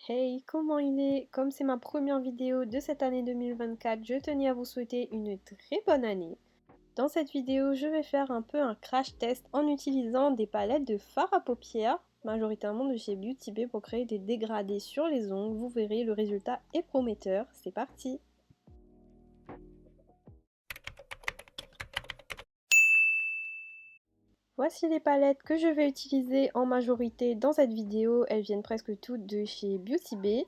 Hey, comment il est? Comme c'est ma première vidéo de cette année 2024, je tenais à vous souhaiter une très bonne année. Dans cette vidéo, je vais faire un peu un crash test en utilisant des palettes de fard à paupières, majoritairement de chez Beauty Bay pour créer des dégradés sur les ongles. Vous verrez, le résultat est prometteur. C'est parti! Voici les palettes que je vais utiliser en majorité dans cette vidéo. Elles viennent presque toutes de chez Beauty Bay.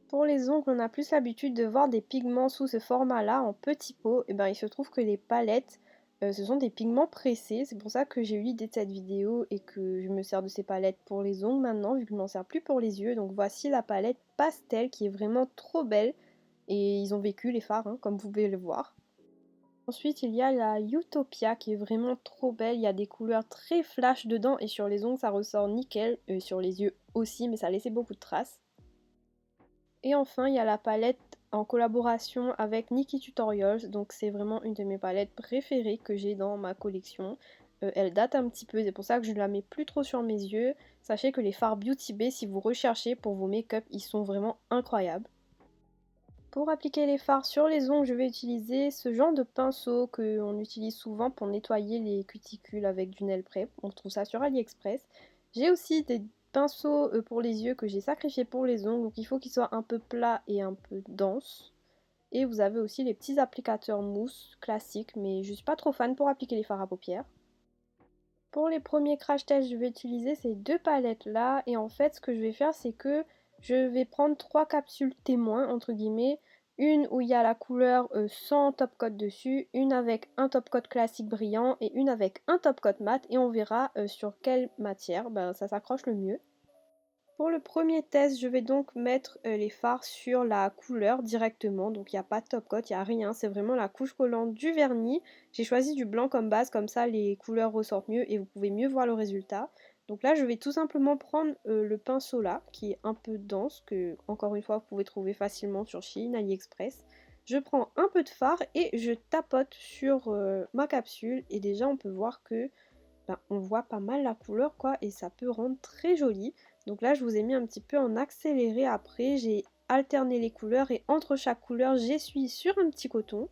Pour les ongles, on a plus l'habitude de voir des pigments sous ce format-là, en petits pots. Et ben, il se trouve que les palettes, ce sont des pigments pressés. C'est pour ça que j'ai eu l'idée de cette vidéo et que je me sers de ces palettes pour les ongles maintenant, vu que je m'en sers plus pour les yeux. Donc voici la palette pastel qui est vraiment trop belle. Et ils ont vécu les fards, hein, comme vous pouvez le voir. Ensuite, il y a la Utopia qui est vraiment trop belle. Il y a des couleurs très flash dedans et sur les ongles, ça ressort nickel. Sur les yeux aussi, mais ça a laissé beaucoup de traces. Et enfin, il y a la palette en collaboration avec Nikkie Tutorials, donc c'est vraiment une de mes palettes préférées que j'ai dans ma collection. Elle date un petit peu, c'est pour ça que je ne la mets plus trop sur mes yeux. Sachez que les fards Beauty Bay, si vous recherchez pour vos make-up, ils sont vraiment incroyables. Pour appliquer les fards sur les ongles, je vais utiliser ce genre de pinceau qu'on utilise souvent pour nettoyer les cuticules avec du nail prep. On trouve ça sur AliExpress. J'ai aussi des pinceaux pour les yeux que j'ai sacrifiés pour les ongles, donc il faut qu'ils soient un peu plats et un peu denses. Et vous avez aussi les petits applicateurs mousse classiques, mais je suis pas trop fan pour appliquer les fards à paupières. Pour les premiers crash tests, je vais utiliser ces deux palettes là et en fait ce que je vais faire c'est que je vais prendre trois capsules témoins entre guillemets, une où il y a la couleur sans top coat dessus, une avec un top coat classique brillant et une avec un top coat mat et on verra sur quelle matière ça s'accroche le mieux. Pour le premier test, je vais donc mettre les fards sur la couleur directement, donc il n'y a pas de top coat, il n'y a rien, c'est vraiment la couche collante du vernis. J'ai choisi du blanc comme base, comme ça les couleurs ressortent mieux et vous pouvez mieux voir le résultat. Donc là, je vais tout simplement prendre le pinceau là, qui est un peu dense, que encore une fois, vous pouvez trouver facilement sur Shein, AliExpress. Je prends un peu de fard et je tapote sur ma capsule et déjà on peut voir que on voit pas mal la couleur quoi et ça peut rendre très joli. Donc là je vous ai mis un petit peu en accéléré après, j'ai alterné les couleurs et entre chaque couleur j'essuie sur un petit coton.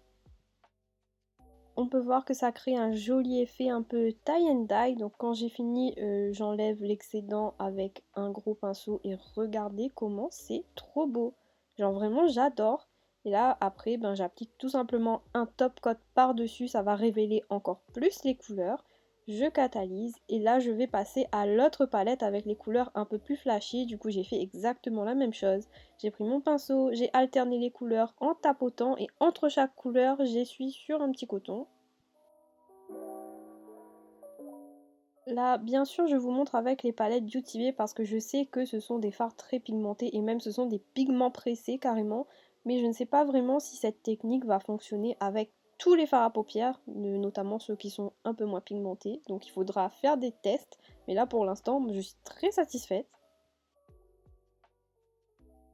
On peut voir que ça crée un joli effet un peu tie and dye, donc quand j'ai fini j'enlève l'excédent avec un gros pinceau et regardez comment c'est trop beau. Genre vraiment j'adore. Et là après j'applique tout simplement un top coat par dessus, ça va révéler encore plus les couleurs. Je catalyse et là je vais passer à l'autre palette avec les couleurs un peu plus flashy. Du coup j'ai fait exactement la même chose. J'ai pris mon pinceau, j'ai alterné les couleurs en tapotant et entre chaque couleur j'essuie sur un petit coton. Là, bien sûr, je vous montre avec les palettes Beauty Bay parce que je sais que ce sont des fards très pigmentés et même ce sont des pigments pressés carrément. Mais je ne sais pas vraiment si cette technique va fonctionner avec tous les fards à paupières, notamment ceux qui sont un peu moins pigmentés. Donc il faudra faire des tests. Mais là, pour l'instant, je suis très satisfaite.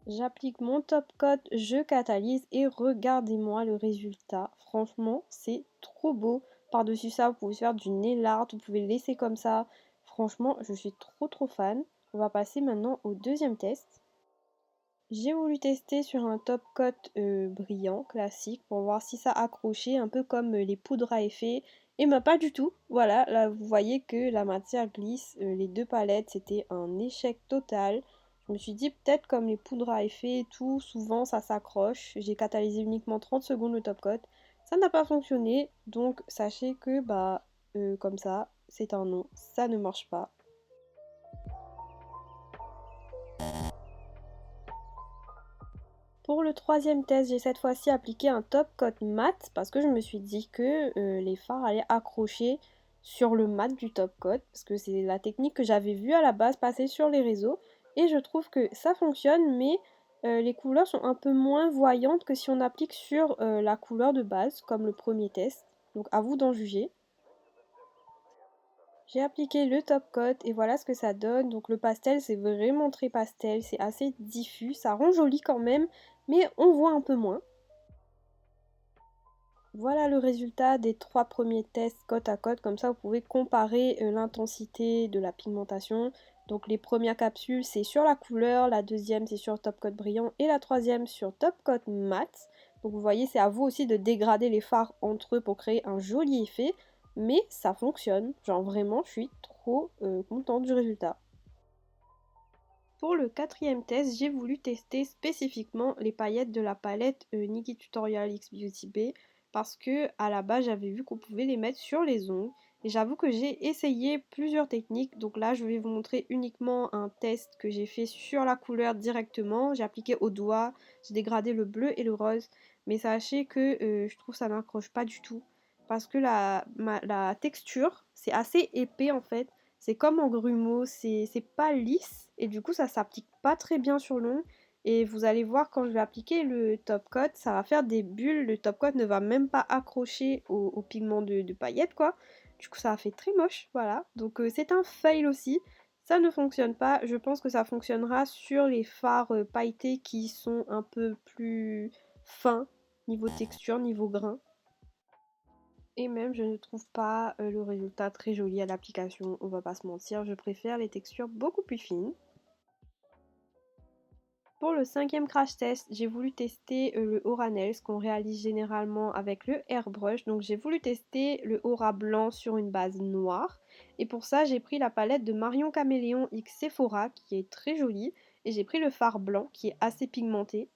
J'applique mon top coat, je catalyse et regardez-moi le résultat. Franchement, c'est trop beau. Par-dessus ça, vous pouvez faire du nail art, vous pouvez le laisser comme ça. Franchement, je suis trop fan. On va passer maintenant au deuxième test. J'ai voulu tester sur un top coat brillant, classique, pour voir si ça accrochait, un peu comme les poudres à effet. Et pas du tout. Voilà, là vous voyez que la matière glisse. Les deux palettes, c'était un échec total. Je me suis dit peut-être comme les poudres à effet et tout, souvent ça s'accroche. J'ai catalysé uniquement 30 secondes le top coat. Ça n'a pas fonctionné, donc sachez que comme ça, c'est un non, ça ne marche pas. Pour le troisième test, j'ai cette fois-ci appliqué un top coat mat parce que je me suis dit que les fards allaient accrocher sur le mat du top coat parce que c'est la technique que j'avais vue à la base passer sur les réseaux et je trouve que ça fonctionne mais les couleurs sont un peu moins voyantes que si on applique sur la couleur de base comme le premier test. Donc à vous d'en juger. J'ai appliqué le top coat et voilà ce que ça donne. Donc le pastel c'est vraiment très pastel, c'est assez diffus, ça rend joli quand même, mais on voit un peu moins. Voilà le résultat des trois premiers tests côte à côte, comme ça vous pouvez comparer l'intensité de la pigmentation. Donc les premières capsules c'est sur la couleur, la deuxième c'est sur Top Coat brillant et la troisième sur Top Coat mat. Donc vous voyez, c'est à vous aussi de dégrader les fards entre eux pour créer un joli effet, mais ça fonctionne. Genre vraiment, je suis trop contente du résultat. Pour le quatrième test, j'ai voulu tester spécifiquement les paillettes de la palette Nikkie Tutorial X Beauty Bay parce que à la base j'avais vu qu'on pouvait les mettre sur les ongles et j'avoue que j'ai essayé plusieurs techniques. Donc là je vais vous montrer uniquement un test que j'ai fait sur la couleur directement. J'ai appliqué au doigt, j'ai dégradé le bleu et le rose, mais sachez que je trouve ça n'accroche pas du tout parce que la texture c'est assez épais en fait. C'est comme en grumeau, c'est pas lisse et du coup ça s'applique pas très bien sur l'ongle. Et vous allez voir quand je vais appliquer le top coat, ça va faire des bulles. Le top coat ne va même pas accrocher au pigment de paillettes quoi. Du coup ça a fait très moche, voilà. Donc c'est un fail aussi. Ça ne fonctionne pas. Je pense que ça fonctionnera sur les fards pailletés qui sont un peu plus fins niveau texture, niveau grain. Et même je ne trouve pas le résultat très joli à l'application, on va pas se mentir, je préfère les textures beaucoup plus fines. Pour le cinquième crash test, j'ai voulu tester le aura nails qu'on réalise généralement avec le airbrush. Donc j'ai voulu tester le aura blanc sur une base noire. Et pour ça j'ai pris la palette de Marion Caméléon X Sephora qui est très jolie. Et j'ai pris le fard blanc qui est assez pigmenté.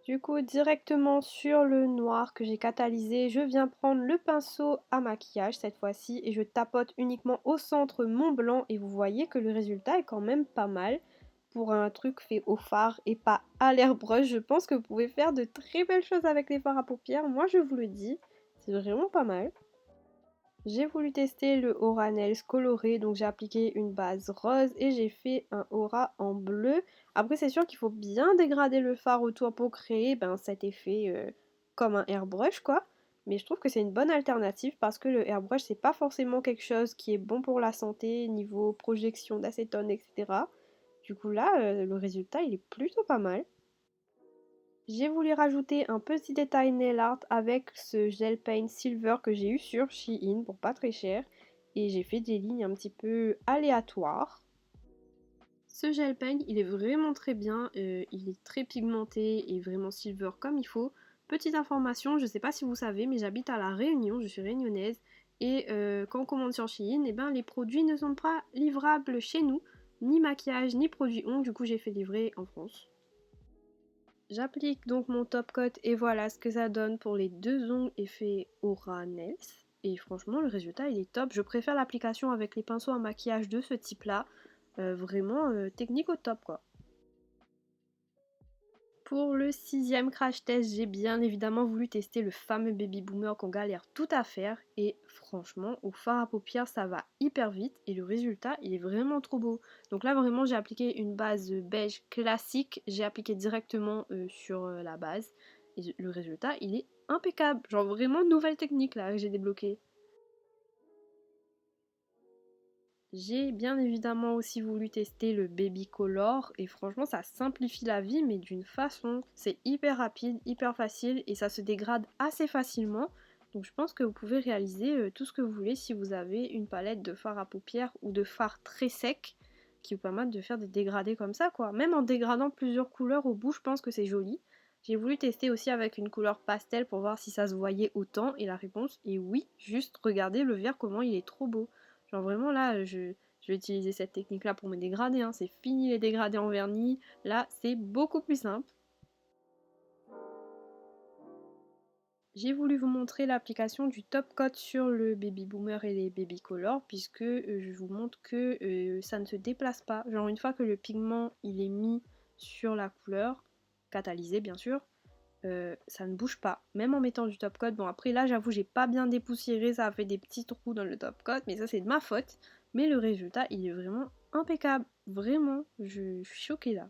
Du coup, directement sur le noir que j'ai catalysé, je viens prendre le pinceau à maquillage cette fois-ci et je tapote uniquement au centre mon blanc et vous voyez que le résultat est quand même pas mal. Pour un truc fait au fard et pas à l'airbrush, je pense que vous pouvez faire de très belles choses avec les fards à paupières, moi je vous le dis, c'est vraiment pas mal. J'ai voulu tester le Aura Nails coloré, donc j'ai appliqué une base rose et j'ai fait un aura en bleu. Après c'est sûr qu'il faut bien dégrader le fard autour pour créer cet effet comme un airbrush quoi. Mais je trouve que c'est une bonne alternative parce que le airbrush c'est pas forcément quelque chose qui est bon pour la santé niveau projection d'acétone etc. Du coup là le résultat il est plutôt pas mal. J'ai voulu rajouter un petit détail nail art avec ce gel paint silver que j'ai eu sur Shein pour pas très cher. Et j'ai fait des lignes un petit peu aléatoires. Ce gel paint, il est vraiment très bien, il est très pigmenté et vraiment silver comme il faut. Petite information, je sais pas si vous savez, mais j'habite à La Réunion, je suis réunionnaise. Et quand on commande sur Shein, les produits ne sont pas livrables chez nous, ni maquillage, ni produits ongles, du coup j'ai fait livrer en France. J'applique donc mon top coat et voilà ce que ça donne pour les deux ongles effet Aura Nails. Et franchement le résultat il est top. Je préfère l'application avec les pinceaux à maquillage de ce type là. Vraiment technique au top quoi. Pour le sixième crash test, j'ai bien évidemment voulu tester le fameux baby boomer qu'on galère tout à faire et franchement au fard à paupières ça va hyper vite et le résultat il est vraiment trop beau. Donc là vraiment j'ai appliqué une base beige classique, j'ai appliqué directement sur la base et le résultat il est impeccable. Genre vraiment nouvelle technique là que j'ai débloquée. J'ai bien évidemment aussi voulu tester le Baby Color et franchement ça simplifie la vie mais d'une façon. C'est hyper rapide, hyper facile et ça se dégrade assez facilement. Donc je pense que vous pouvez réaliser tout ce que vous voulez si vous avez une palette de fard à paupières ou de fard très sec qui vous permettent de faire des dégradés comme ça quoi. Même en dégradant plusieurs couleurs au bout je pense que c'est joli. J'ai voulu tester aussi avec une couleur pastel pour voir si ça se voyait autant et la réponse est oui, juste regardez le vert comment il est trop beau. Genre vraiment là, je vais utiliser cette technique là pour me dégrader, hein. C'est fini les dégradés en vernis, là c'est beaucoup plus simple. J'ai voulu vous montrer l'application du top coat sur le baby boomer et les baby color puisque je vous montre que ça ne se déplace pas. Genre une fois que le pigment il est mis sur la couleur, catalysé bien sûr, ça ne bouge pas, même en mettant du top coat. Bon après là j'avoue j'ai pas bien dépoussiéré, ça a fait des petits trous dans le top coat, mais ça c'est de ma faute. Mais le résultat il est vraiment impeccable, vraiment, je suis choquée là.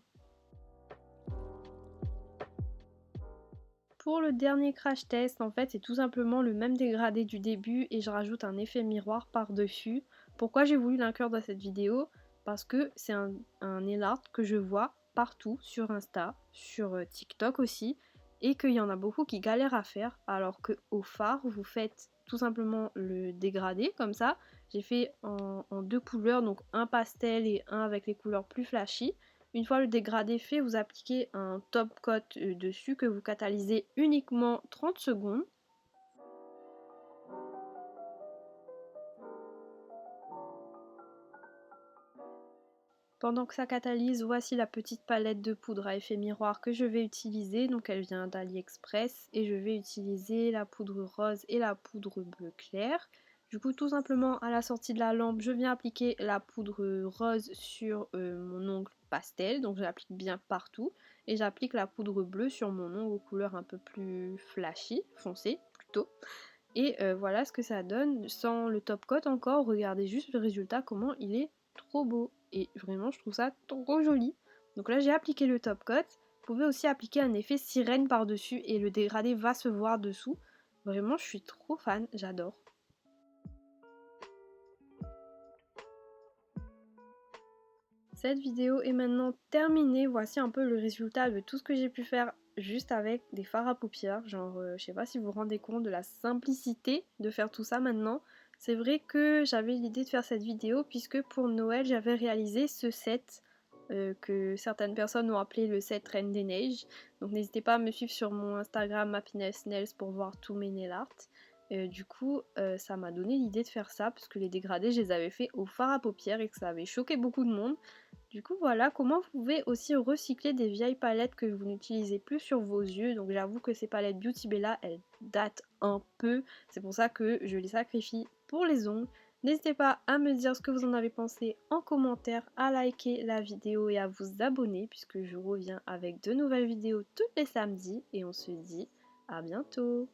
Pour le dernier crash test, en fait c'est tout simplement le même dégradé du début et je rajoute un effet miroir par dessus. Pourquoi j'ai voulu l'inclure dans cette vidéo? Parce que c'est un nail art que je vois partout sur Insta, sur TikTok aussi, et qu'il y en a beaucoup qui galèrent à faire, alors que au fard vous faites tout simplement le dégradé comme ça, J'ai fait en deux couleurs, donc un pastel et un avec les couleurs plus flashy. Une fois le dégradé fait, vous appliquez un top coat dessus que vous catalysez uniquement 30 secondes. Pendant que ça catalyse, voici la petite palette de poudre à effet miroir que je vais utiliser. Donc elle vient d'AliExpress et je vais utiliser la poudre rose et la poudre bleu clair. Du coup, tout simplement à la sortie de la lampe, je viens appliquer la poudre rose sur mon ongle pastel. Donc je l'applique bien partout. Et j'applique la poudre bleue sur mon ongle aux couleurs un peu plus flashy, foncé plutôt. Et voilà ce que ça donne sans le top coat encore. Regardez juste le résultat, comment il est trop beau. Et vraiment, je trouve ça trop joli. Donc là, j'ai appliqué le top coat. Vous pouvez aussi appliquer un effet sirène par-dessus et le dégradé va se voir dessous. Vraiment, je suis trop fan, j'adore. Cette vidéo est maintenant terminée. Voici un peu le résultat de tout ce que j'ai pu faire juste avec des fards à paupières. Genre, je sais pas si vous vous rendez compte de la simplicité de faire tout ça maintenant. C'est vrai que j'avais l'idée de faire cette vidéo puisque pour Noël, j'avais réalisé ce set que certaines personnes ont appelé le set Reine des Neiges. Donc n'hésitez pas à me suivre sur mon Instagram Happiness Nails pour voir tous mes nail art. Du coup, ça m'a donné l'idée de faire ça parce que les dégradés, je les avais fait au fard à paupières et que ça avait choqué beaucoup de monde. Du coup voilà comment vous pouvez aussi recycler des vieilles palettes que vous n'utilisez plus sur vos yeux. Donc j'avoue que ces palettes Beauty Bella elles datent un peu. C'est pour ça que je les sacrifie pour les ongles. N'hésitez pas à me dire ce que vous en avez pensé en commentaire, à liker la vidéo et à vous abonner puisque je reviens avec de nouvelles vidéos tous les samedis et on se dit à bientôt.